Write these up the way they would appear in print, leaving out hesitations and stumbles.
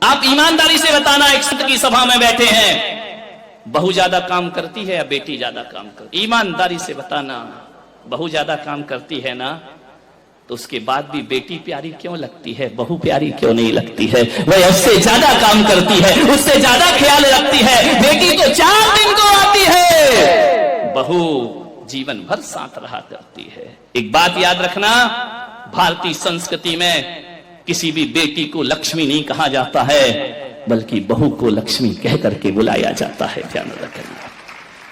आप ईमानदारी से बताना, एक संत की सभा में बैठे हैं, बहू ज्यादा काम करती है या बेटी ज्यादा काम करती? ईमानदारी से बताना, बहू ज्यादा काम करती है ना, तो उसके बाद भी बेटी प्यारी क्यों लगती है, बहू प्यारी क्यों नहीं लगती है? वह उससे ज्यादा काम करती है, उससे ज्यादा ख्याल रखती है। बेटी तो 4 दिन को आती है, बहू जीवन भर साथ रहा करती है। एक बात याद रखना, भारतीय संस्कृति में किसी भी बेटी को लक्ष्मी नहीं कहा जाता है, बल्कि बहू को लक्ष्मी कह करके बुलाया जाता है। ध्यान रखना,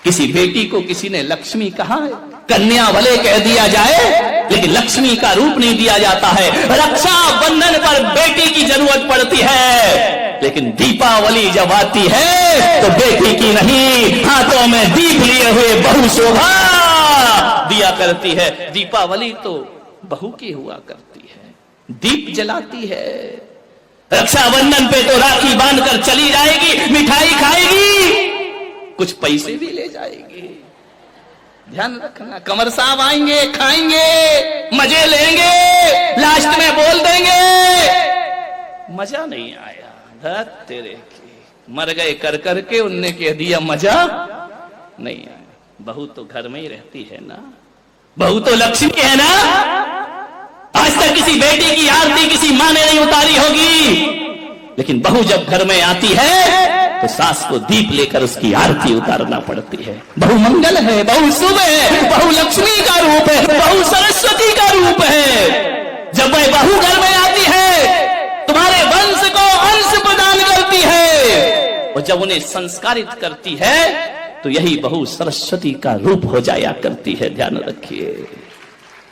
किसी बेटी को किसी ने लक्ष्मी कहा है, कन्या भले कह दिया जाए, लेकिन लक्ष्मी का रूप नहीं दिया जाता है। रक्षा बंधन पर बेटी की जरूरत पड़ती है, लेकिन दीपावली जब आती है तो बेटी की नहीं, हाथों में दीप लिए हुए बहू शोभा दिया करती है। दीपावली तो बहू की हुआ करती है, दीप जलाती है। रक्षाबंधन पे तो राखी बांधकर चली जाएगी, मिठाई खाएगी, कुछ पैसे भी ले जाएगी। ध्यान रखना, कमर साहब आएंगे, खाएंगे, मजे लेंगे, लास्ट में बोल देंगे मजा नहीं आया, धत तेरे की, मर गए कर करके, उनने कह दिया मजा नहीं आया। बहू तो घर में ही रहती है ना, बहू तो लक्ष्मी है ना। आज तक किसी बेटी की आरती किसी माँ ने नहीं उतारी होगी, लेकिन बहू जब घर में आती है तो सास को दीप लेकर उसकी आरती उतारना पड़ती है। बहू मंगल है, बहू शुभ है, बहू लक्ष्मी का रूप है, बहू सरस्वती का रूप है। जब वह बहू घर में आती है, तुम्हारे वंश को अंश प्रदान करती है, और जब उन्हें संस्कारित करती है तो यही बहू सरस्वती का रूप हो जाया करती है। ध्यान रखिए,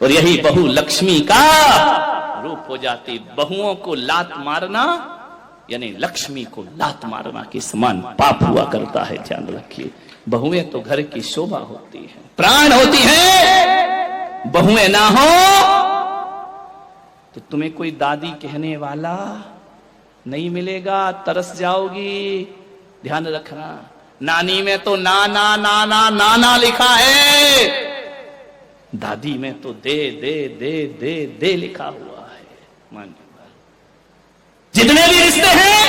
और यही बहू लक्ष्मी का रूप हो जाती। बहुओं को लात मारना यानी लक्ष्मी को लात मारना के समान पाप हुआ करता है। ध्यान रखिए, बहुएं तो घर की शोभा होती है, प्राण होती है। बहुएं ना हो तो तुम्हें कोई दादी कहने वाला नहीं मिलेगा, तरस जाओगी। ध्यान रखना, नानी में तो नाना नाना नाना लिखा है, दादी में तो दे दे दे दे दे लिखा हुआ है। मान जितने भी रिश्ते हैं,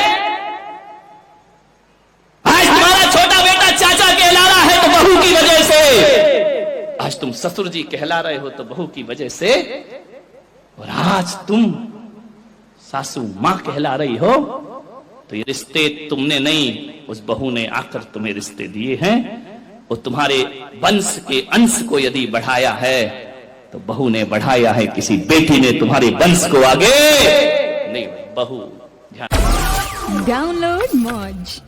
आज तुम्हारा छोटा बेटा चाचा कहला रहा है तो बहू की वजह से, आज तुम ससुर जी कहला रहे हो तो बहू की वजह से, और आज तुम सासू मां कहला रही हो तो ये रिश्ते तुमने नहीं, उस बहू ने आकर तुम्हें रिश्ते दिए हैं। और तुम्हारे वंश के अंश को यदि बढ़ाया है तो बहू ने बढ़ाया है, किसी बेटी ने तुम्हारे वंश को आगे नहीं। बहू डाउनलोड मौज।